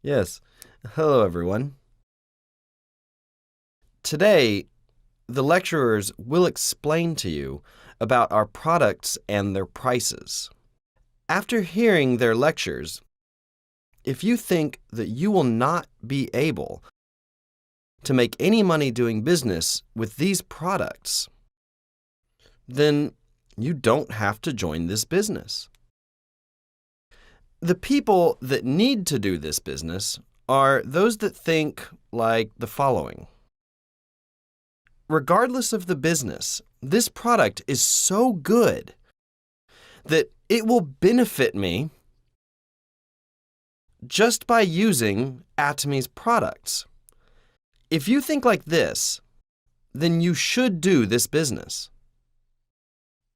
Yes. Hello, everyone. Today, the lecturers will explain to you about our products and their prices. After hearing their lectures, if you think that you will not be able to make any money doing business with these products, then you don't have to join this business. The people that need to do this business are those that think like the following. Regardless of the business, this product is so good that it will benefit me just by using Atomy's products. If you think like this, then you should do this business.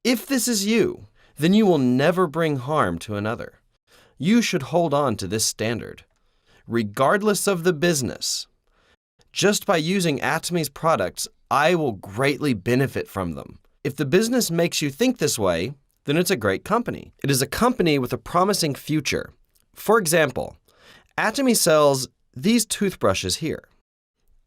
If this is you, then you will never bring harm to another. You should hold on to this standard. Regardless of the business, just by using Atomy's products, I will greatly benefit from them. If the business makes you think this way, then it's a great company. It is a company with a promising future. For example, Atomy sells these toothbrushes here.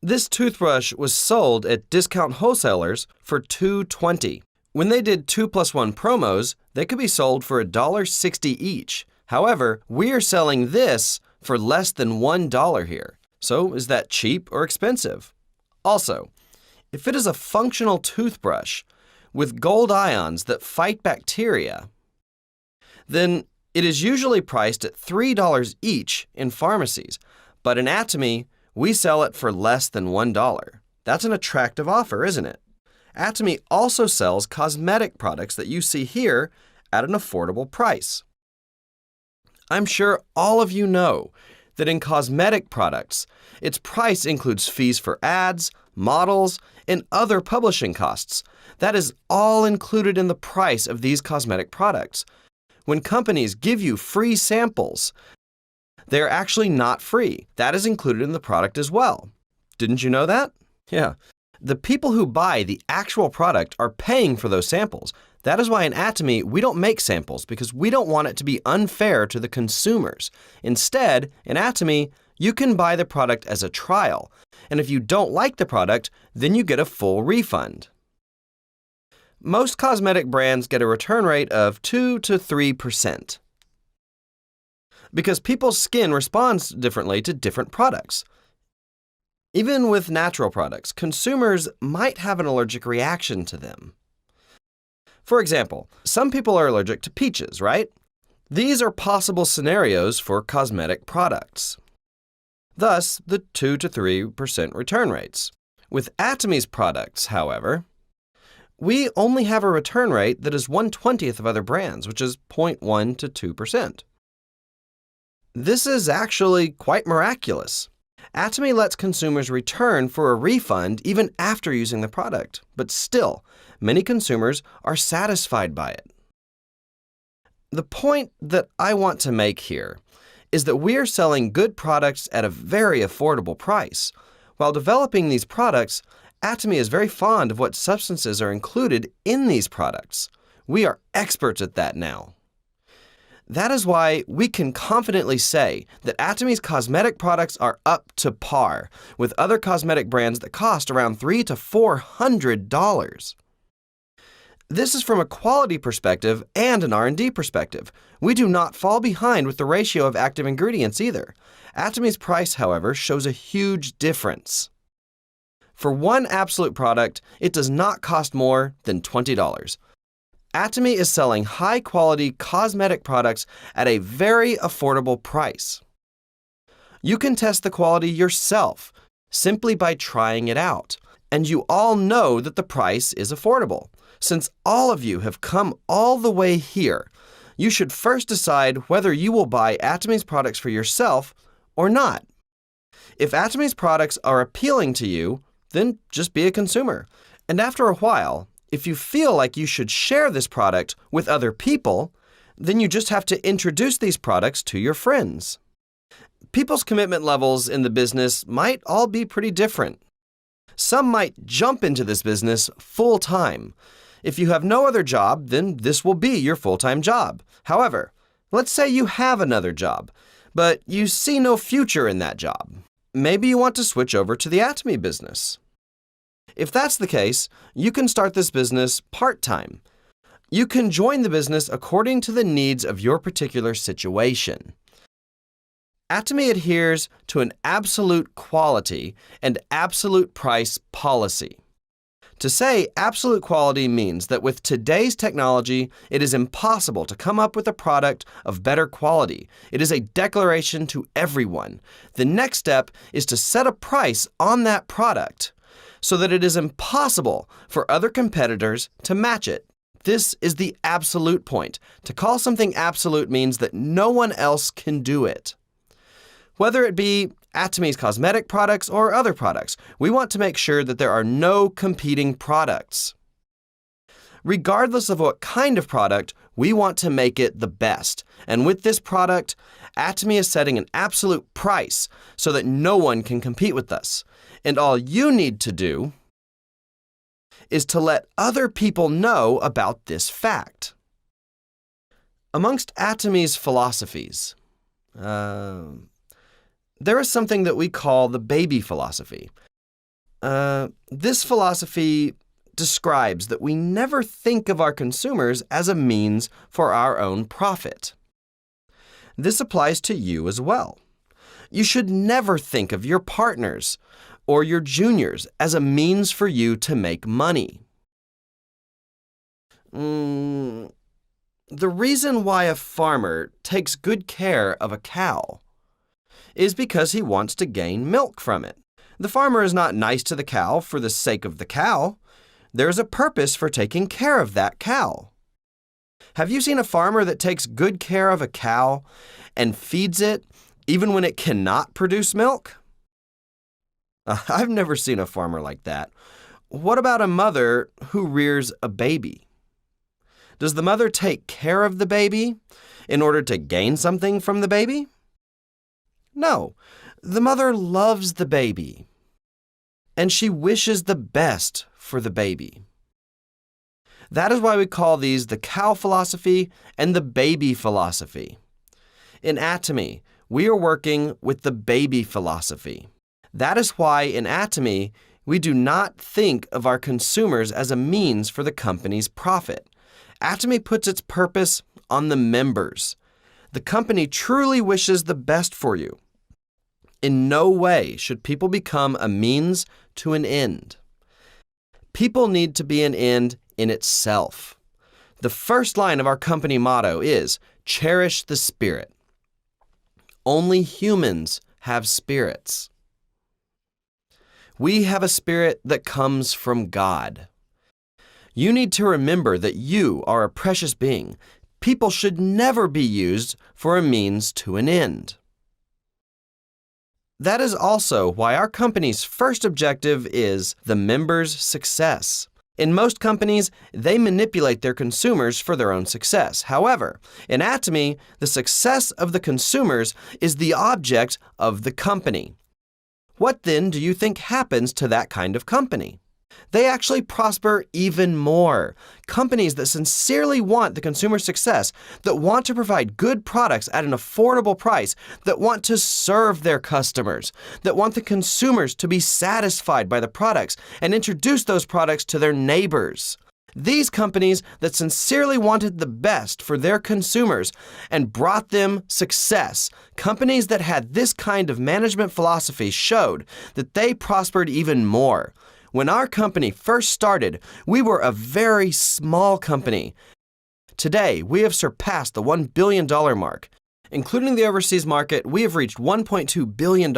This toothbrush was sold at discount wholesalers for $2.20. When they did 2+1 promos, they could be sold for $1.60 each. However, we are selling this for less than $1 here. So is that cheap or expensive? Also, if it is a functional toothbrush with gold ions that fight bacteria, then it is usually priced at $3 each in pharmacies, but in Atomy, we sell it for less than $1. That's an attractive offer, isn't it? Atomy also sells cosmetic products that you see here at an affordable price. I'm sure all of you know that in cosmetic products, its price includes fees for ads, models, and other publishing costs. That is all included in the price of these cosmetic products. When companies give you free samples, they are actually not free. That is included in the product as well. Didn't you know that? Yeah. The people who buy the actual product are paying for those samples. That is why in Atomy, we don't make samples because we don't want it to be unfair to the consumers. Instead, in Atomy, you can buy the product as a trial. And if you don't like the product, then you get a full refund. Most cosmetic brands get a return rate of 2 to 3%. Because people's skin responds differently to different products. Even with natural products, consumers might have an allergic reaction to them. For example, some people are allergic to peaches, right? These are possible scenarios for cosmetic products. Thus, the 2 to 3% return rates. With Atomy's products, however, we only have a return rate that is 1/20th of other brands, which is 0.1 to 2%. This is actually quite miraculous. Atomy lets consumers return for a refund even after using the product, but still, many consumers are satisfied by it. The point that I want to make here is that we are selling good products at a very affordable price. While developing these products, Atomy is very fond of what substances are included in these products. We are experts at that now. That is why we can confidently say that Atomy's cosmetic products are up to par with other cosmetic brands that cost around $300 to $400. This is from a quality perspective and an R&D perspective. We do not fall behind with the ratio of active ingredients either. Atomy's price, however, shows a huge difference. For one absolute product, it does not cost more than $20. Atomy is selling high-quality cosmetic products at a very affordable price. You can test the quality yourself simply by trying it out, and you all know that the price is affordable. Since all of you have come all the way here, you should first decide whether you will buy Atomy's products for yourself or not. If Atomy's products are appealing to you, then just be a consumer. And after a while, if you feel like you should share this product with other people, then you just have to introduce these products to your friends. People's commitment levels in the business might all be pretty different. Some might jump into this business full-time. If you have no other job, then this will be your full-time job. However, let's say you have another job, but you see no future in that job. Maybe you want to switch over to the Atomy business. If that's the case, you can start this business part-time. You can join the business according to the needs of your particular situation. Atomy adheres to an absolute quality and absolute price policy. To say absolute quality means that with today's technology, it is impossible to come up with a product of better quality. It is a declaration to everyone. The next step is to set a price on that product so that it is impossible for other competitors to match it. This is the absolute point. To call something absolute means that no one else can do it. Whether it be Atomy's cosmetic products or other products, we want to make sure that there are no competing products. Regardless of what kind of product, we want to make it the best. And with this product, Atomy is setting an absolute price so that no one can compete with us. And all you need to do is to let other people know about this fact. Amongst Atomy's philosophies, there is something that we call the baby philosophy. This philosophy describes that we never think of our consumers as a means for our own profit. This applies to you as well. You should never think of your partners or your juniors as a means for you to make money. The reason why a farmer takes good care of a cow is because he wants to gain milk from it. The farmer is not nice to the cow for the sake of the cow. There is a purpose for taking care of that cow. Have you seen a farmer that takes good care of a cow and feeds it even when it cannot produce milk? I've never seen a farmer like that. What about a mother who rears a baby? Does the mother take care of the baby in order to gain something from the baby? No, the mother loves the baby, and she wishes the best for the baby. That is why we call these the cow philosophy and the baby philosophy. In Atomy, we are working with the baby philosophy. That is why in Atomy, we do not think of our consumers as a means for the company's profit. Atomy puts its purpose on the members. The company truly wishes the best for you. In no way should people become a means to an end. People need to be an end in itself. The first line of our company motto is, "Cherish the spirit." Only humans have spirits. We have a spirit that comes from God. You need to remember that you are a precious being. People should never be used for a means to an end. That is also why our company's first objective is the members' success. In most companies, they manipulate their consumers for their own success. However, in Atomy, the success of the consumers is the object of the company. What then do you think happens to that kind of company? They actually prosper even more. Companies that sincerely want the consumer success, that want to provide good products at an affordable price, that want to serve their customers, that want the consumers to be satisfied by the products and introduce those products to their neighbors. These companies that sincerely wanted the best for their consumers and brought them success, companies that had this kind of management philosophy showed that they prospered even more. When our company first started, we were a very small company. Today, we have surpassed the $1 billion mark. Including the overseas market, we have reached $1.2 billion,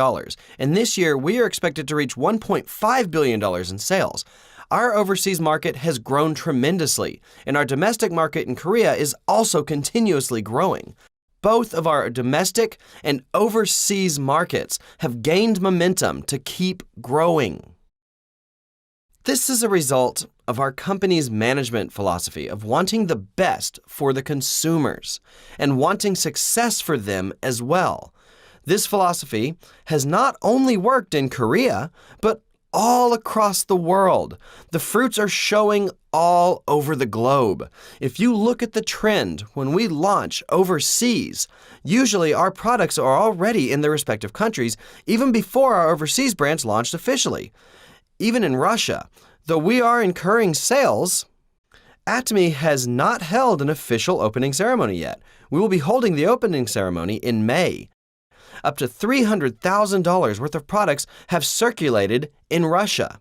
and this year we are expected to reach $1.5 billion in sales. Our overseas market has grown tremendously, and our domestic market in Korea is also continuously growing. Both of our domestic and overseas markets have gained momentum to keep growing. This is a result of our company's management philosophy of wanting the best for the consumers and wanting success for them as well. This philosophy has not only worked in Korea, but all across the world. The fruits are showing all over the globe. If you look at the trend when we launch overseas, usually our products are already in their respective countries even before our overseas branch launched officially. Even in Russia, though we are incurring sales, Atomy has not held an official opening ceremony yet. We will be holding the opening ceremony in May. Up to $300,000 worth of products have circulated in Russia.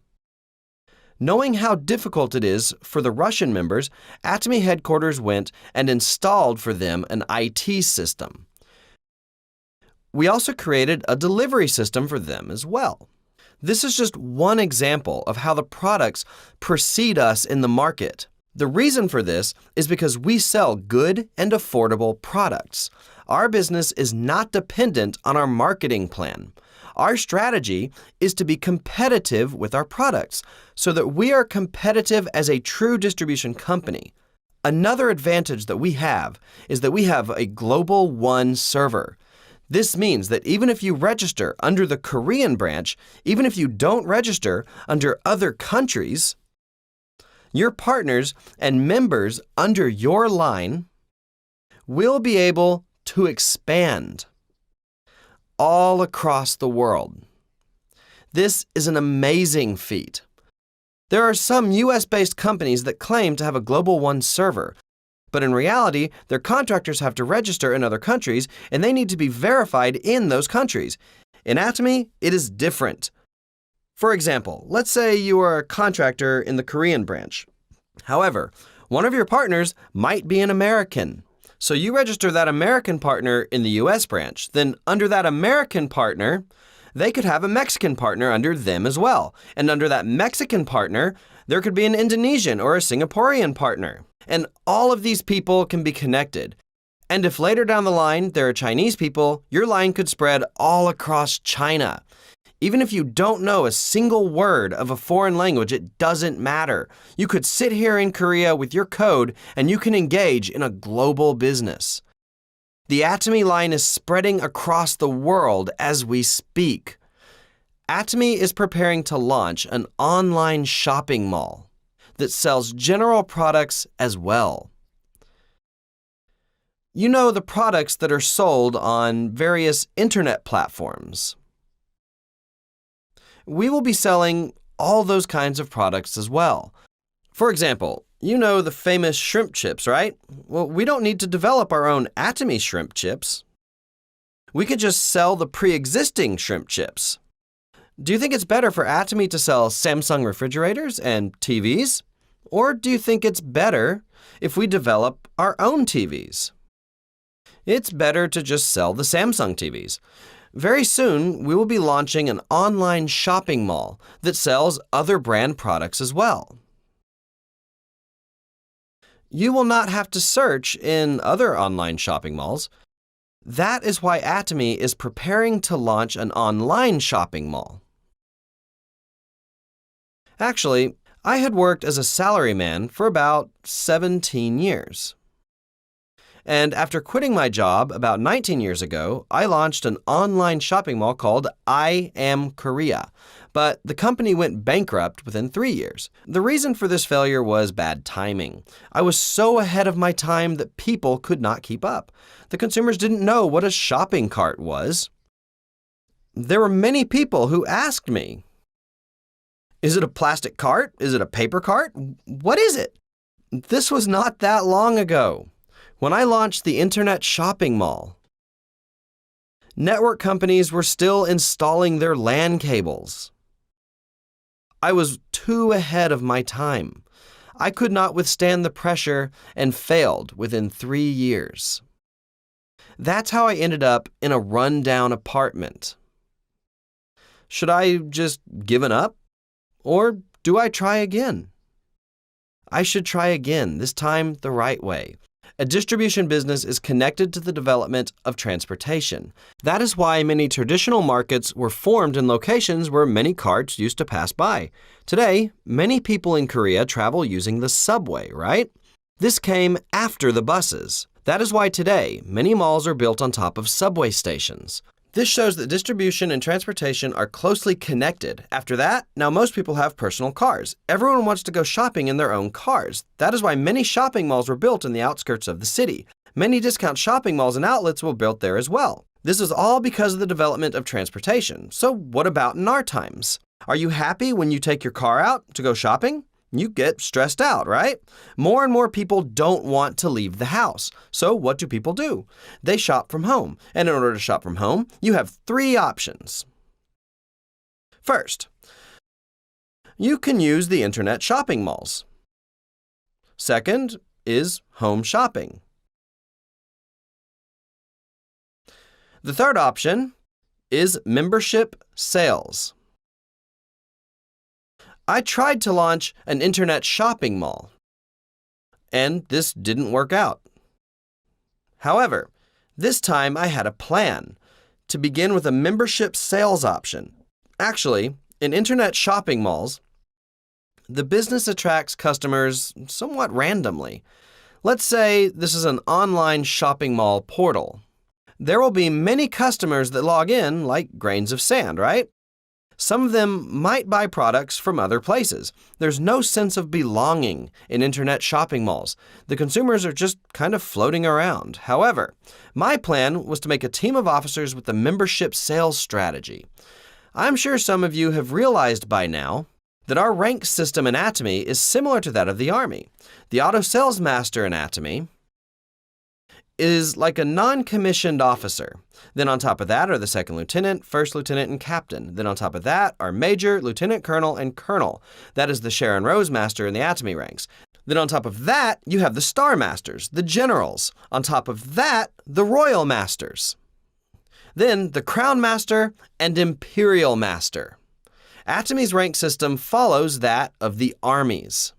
Knowing how difficult it is for the Russian members, Atomy headquarters went and installed for them an IT system. We also created a delivery system for them as well. This is just one example of how the products precede us in the market. The reason for this is because we sell good and affordable products. Our business is not dependent on our marketing plan. Our strategy is to be competitive with our products so that we are competitive as a true distribution company. Another advantage that we have is that we have a Global One server. This means that even if you register under the Korean branch, even if you don't register under other countries, your partners and members under your line will be able to expand all across the world. This is an amazing feat. There are some US-based companies that claim to have a Global One server, but in reality, their contractors have to register in other countries and they need to be verified in those countries. In Atomy, it is different. For example, let's say you are a contractor in the Korean branch. However, one of your partners might be an American. So you register that American partner in the US branch. Then under that American partner, they could have a Mexican partner under them as well. And under that Mexican partner, there could be an Indonesian or a Singaporean partner. And all of these people can be connected. And if later down the line there are Chinese people, your line could spread all across China. Even if you don't know a single word of a foreign language, it doesn't matter. You could sit here in Korea with your code and you can engage in a global business. The Atomy line is spreading across the world as we speak. Atomy is preparing to launch an online shopping mall that sells general products as well. You know the products that are sold on various internet platforms. We will be selling all those kinds of products as well. For example, you know the famous shrimp chips, right? Well, we don't need to develop our own Atomy shrimp chips. We could just sell the pre-existing shrimp chips. Do you think it's better for Atomy to sell Samsung refrigerators and TVs? Or do you think it's better if we develop our own TVs? It's better to just sell the Samsung TVs. Very soon, we will be launching an online shopping mall that sells other brand products as well. You will not have to search in other online shopping malls. That is why Atomy is preparing to launch an online shopping mall. Actually, I had worked as a salaryman for about 17 years. And after quitting my job about 19 years ago, I launched an online shopping mall called I Am Korea. But the company went bankrupt within 3 years. The reason for this failure was bad timing. I was so ahead of my time that people could not keep up. The consumers didn't know what a shopping cart was. There were many people who asked me, "Is it a plastic cart? Is it a paper cart? What is it?" This was not that long ago. When I launched the Internet Shopping Mall, network companies were still installing their LAN cables. I was too ahead of my time. I could not withstand the pressure and failed within 3 years. That's how I ended up in a rundown apartment. Should I just given up? Or do I try again? I should try again, this time the right way. A distribution business is connected to the development of transportation. That is why many traditional markets were formed in locations where many carts used to pass by. Today, many people in Korea travel using the subway, right? This came after the buses. That is why today, many malls are built on top of subway stations. This shows that distribution and transportation are closely connected. After that, now most people have personal cars. Everyone wants to go shopping in their own cars. That is why many shopping malls were built in the outskirts of the city. Many discount shopping malls and outlets were built there as well. This is all because of the development of transportation. So what about in our times? Are you happy when you take your car out to go shopping? You get stressed out, right? More and more people don't want to leave the house. So what do people do? They shop from home. And in order to shop from home, you have 3 options. First, you can use the internet shopping malls. Second is home shopping. The third option is membership sales. I tried to launch an internet shopping mall, and this didn't work out. However, this time I had a plan to begin with a membership sales option. Actually, in internet shopping malls, the business attracts customers somewhat randomly. Let's say this is an online shopping mall portal. There will be many customers that log in like grains of sand, right? Some of them might buy products from other places. There's no sense of belonging in internet shopping malls. The consumers are just kind of floating around. However, my plan was to make a team of officers with a membership sales strategy. I'm sure some of you have realized by now that our rank system in Atomy is similar to that of the Army. The auto sales master in Atomy is like a non-commissioned officer. Then on top of that are the second lieutenant, first lieutenant, and captain. Then on top of that are major, lieutenant colonel, and colonel. That is the Sharon Rose master in the Atomy ranks. Then on top of that, you have the star masters, the generals. On top of that, the royal masters. Then the crown master and imperial master. Atomy's rank system follows that of the armies.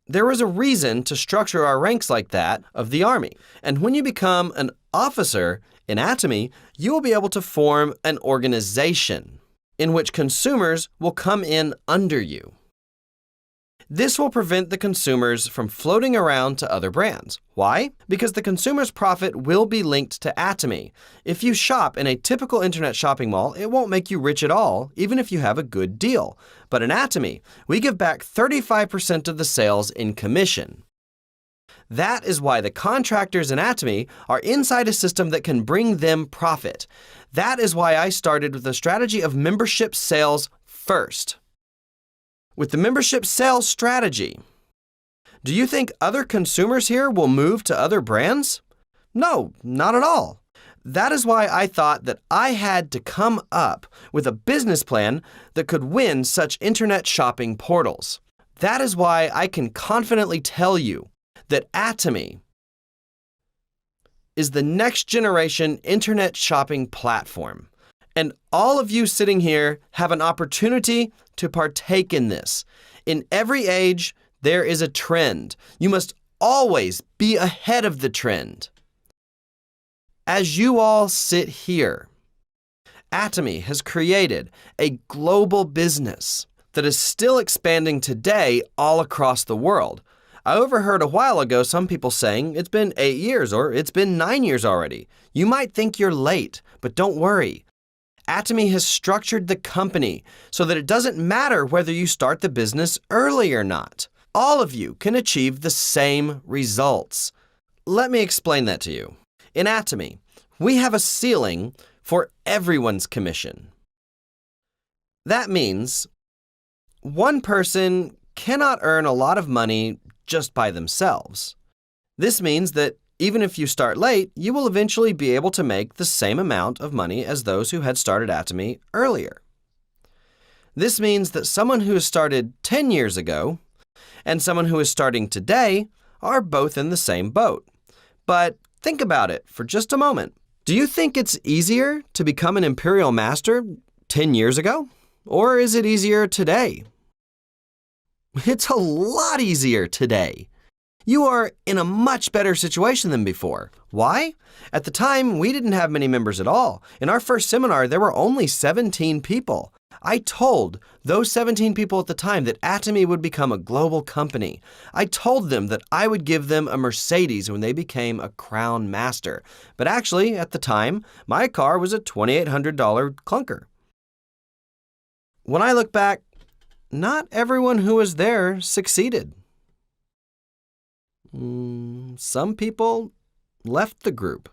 There was a reason to structure our ranks like that of the Army. And when you become an officer in Atomy, you will be able to form an organization in which consumers will come in under you. This will prevent the consumers from floating around to other brands. Why? Because the consumer's profit will be linked to Atomy. If you shop in a typical internet shopping mall, it won't make you rich at all, even if you have a good deal. But in Atomy, we give back 35% of the sales in commission. That is why the contractors in Atomy are inside a system that can bring them profit. That is why I started with the strategy of membership sales first. With the membership sales strategy, do you think other consumers here will move to other brands? No, not at all. That is why I thought that I had to come up with a business plan that could win such internet shopping portals. That is why I can confidently tell you that Atomy is the next generation internet shopping platform. And all of you sitting here have an opportunity to partake in this. In every age, there is a trend. You must always be ahead of the trend. As you all sit here, Atomy has created a global business that is still expanding today all across the world. I overheard a while ago some people saying it's been 8 years or it's been 9 years already. You might think you're late, but don't worry. Atomy has structured the company so that it doesn't matter whether you start the business early or not. All of you can achieve the same results. Let me explain that to you. In Atomy, we have a ceiling for everyone's commission. That means one person cannot earn a lot of money just by themselves. This means that even if you start late, you will eventually be able to make the same amount of money as those who had started Atomy earlier. This means that someone who has started 10 years ago and someone who is starting today are both in the same boat. But think about it for just a moment. Do you think it's easier to become an imperial master 10 years ago? Or is it easier today? It's a lot easier today. You are in a much better situation than before. Why? At the time, we didn't have many members at all. In our first seminar, there were only 17 people. I told those 17 people at the time that Atomy would become a global company. I told them that I would give them a Mercedes when they became a Crown Master. But actually, at the time, my car was a $2,800 clunker. When I look back, not everyone who was there succeeded. Some people left the group,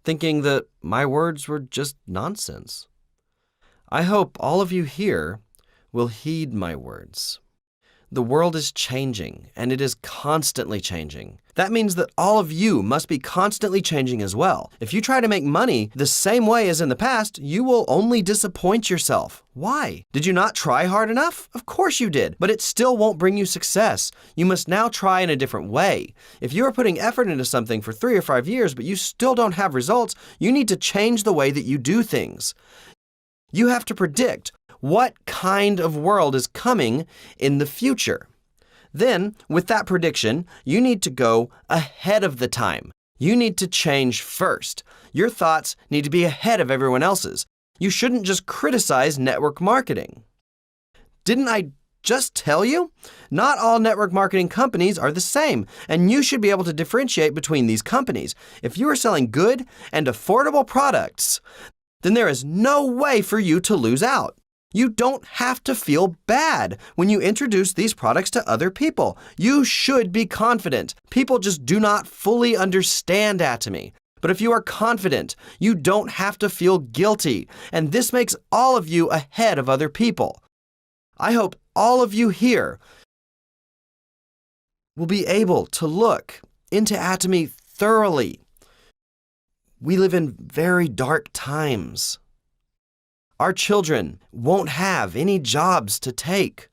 thinking that my words were just nonsense. I hope all of you here will heed my words. The world is changing, and it is constantly changing. That means that all of you must be constantly changing as well. If you try to make money the same way as in the past, you will only disappoint yourself. Why? Did you not try hard enough? Of course you did, but it still won't bring you success. You must now try in a different way. If you are putting effort into something for 3 or 5 years, but you still don't have results, you need to change the way that you do things. You have to predict what kind of world is coming in the future. Then, with that prediction, you need to go ahead of the time. You need to change first. Your thoughts need to be ahead of everyone else's. You shouldn't just criticize network marketing. Didn't I just tell you? Not all network marketing companies are the same, and you should be able to differentiate between these companies. If you are selling good and affordable products, then there is no way for you to lose out. You don't have to feel bad when you introduce these products to other people. You should be confident. People just do not fully understand Atomy. But if you are confident, you don't have to feel guilty, and this makes all of you ahead of other people. I hope all of you here will be able to look into Atomy thoroughly. We live in very dark times. Our children won't have any jobs to take.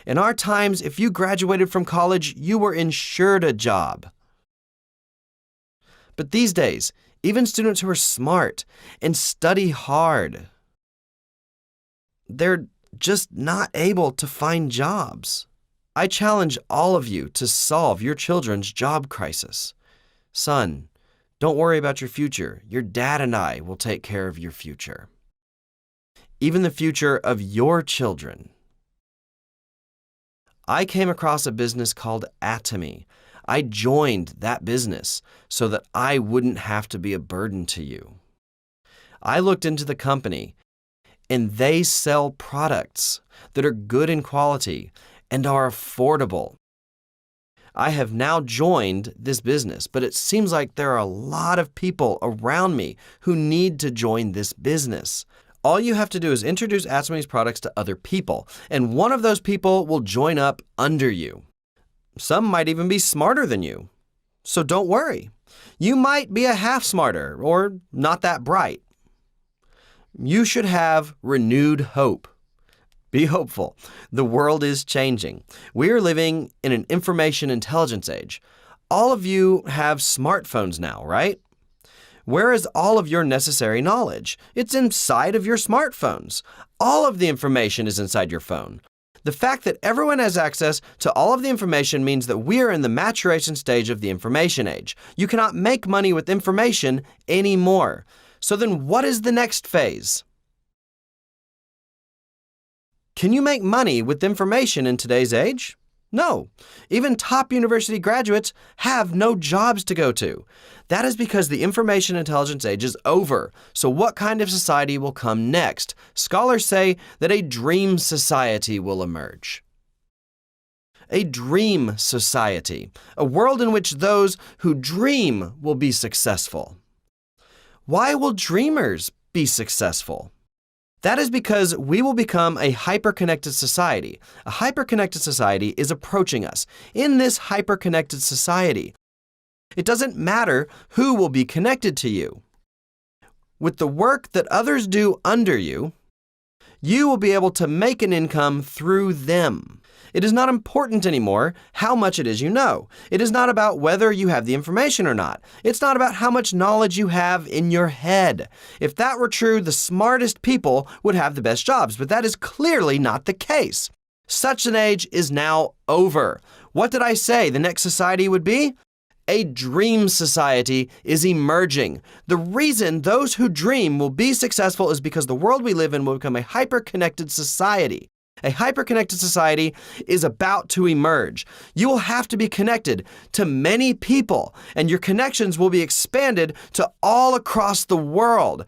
In our times, if you graduated from college, you were ensured a job. But these days, even students who are smart and study hard, they're just not able to find jobs. I challenge all of you to solve your children's job crisis. Son, don't worry about your future. Your dad and I will take care of your future. Even the future of your children. I came across a business called Atomy. I joined that business so that I wouldn't have to be a burden to you. I looked into the company, and they sell products that are good in quality and are affordable. I have now joined this business, but it seems like there are a lot of people around me who need to join this business. All you have to do is introduce Atomy's products to other people, and one of those people will join up under you. Some might even be smarter than you. So don't worry. You might be a half smarter or not that bright. You should have renewed hope. Be hopeful. The world is changing. We are living in an information intelligence age. All of you have smartphones now, right? Where is all of your necessary knowledge? It's inside of your smartphones. All of the information is inside your phone. The fact that everyone has access to all of the information means that we are in the maturation stage of the information age. You cannot make money with information anymore. So then what is the next phase? Can you make money with information in today's age? No. Even top university graduates have no jobs to go to. That is because the information intelligence age is over. So what kind of society will come next? Scholars say that a dream society will emerge. A dream society, a world in which those who dream will be successful. Why will dreamers be successful? That is because we will become a hyper-connected society. A hyper-connected society is approaching us. In this hyper-connected society, it doesn't matter who will be connected to you. With the work that others do under you, you will be able to make an income through them. It is not important anymore how much it is you know. It is not about whether you have the information or not. It's not about how much knowledge you have in your head. If that were true, the smartest people would have the best jobs, but that is clearly not the case. Such an age is now over. What did I say the next society would be? A dream society is emerging. The reason those who dream will be successful is because the world we live in will become a hyper-connected society. A hyper-connected society is about to emerge. You will have to be connected to many people, and your connections will be expanded to all across the world.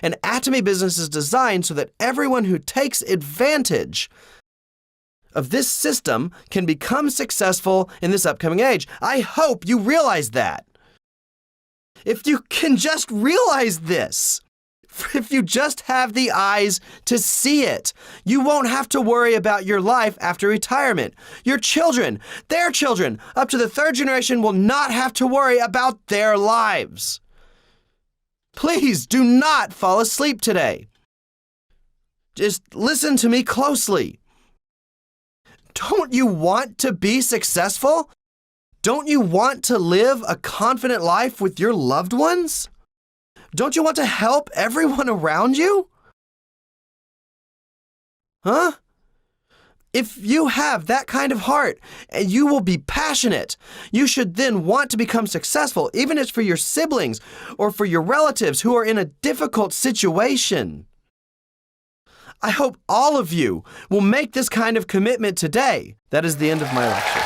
An Atomy business is designed so that everyone who takes advantage of this system can become successful in this upcoming age. I hope you realize that. If you can just realize this, if you just have the eyes to see it, you won't have to worry about your life after retirement. Your children, their children, up to the third generation will not have to worry about their lives. Please do not fall asleep today. Just listen to me closely. Don't you want to be successful? Don't you want to live a confident life with your loved ones? Don't you want to help everyone around you? Huh? If you have that kind of heart and you will be passionate, you should then want to become successful, even if it's for your siblings or for your relatives who are in a difficult situation. I hope all of you will make this kind of commitment today. That is the end of my lecture.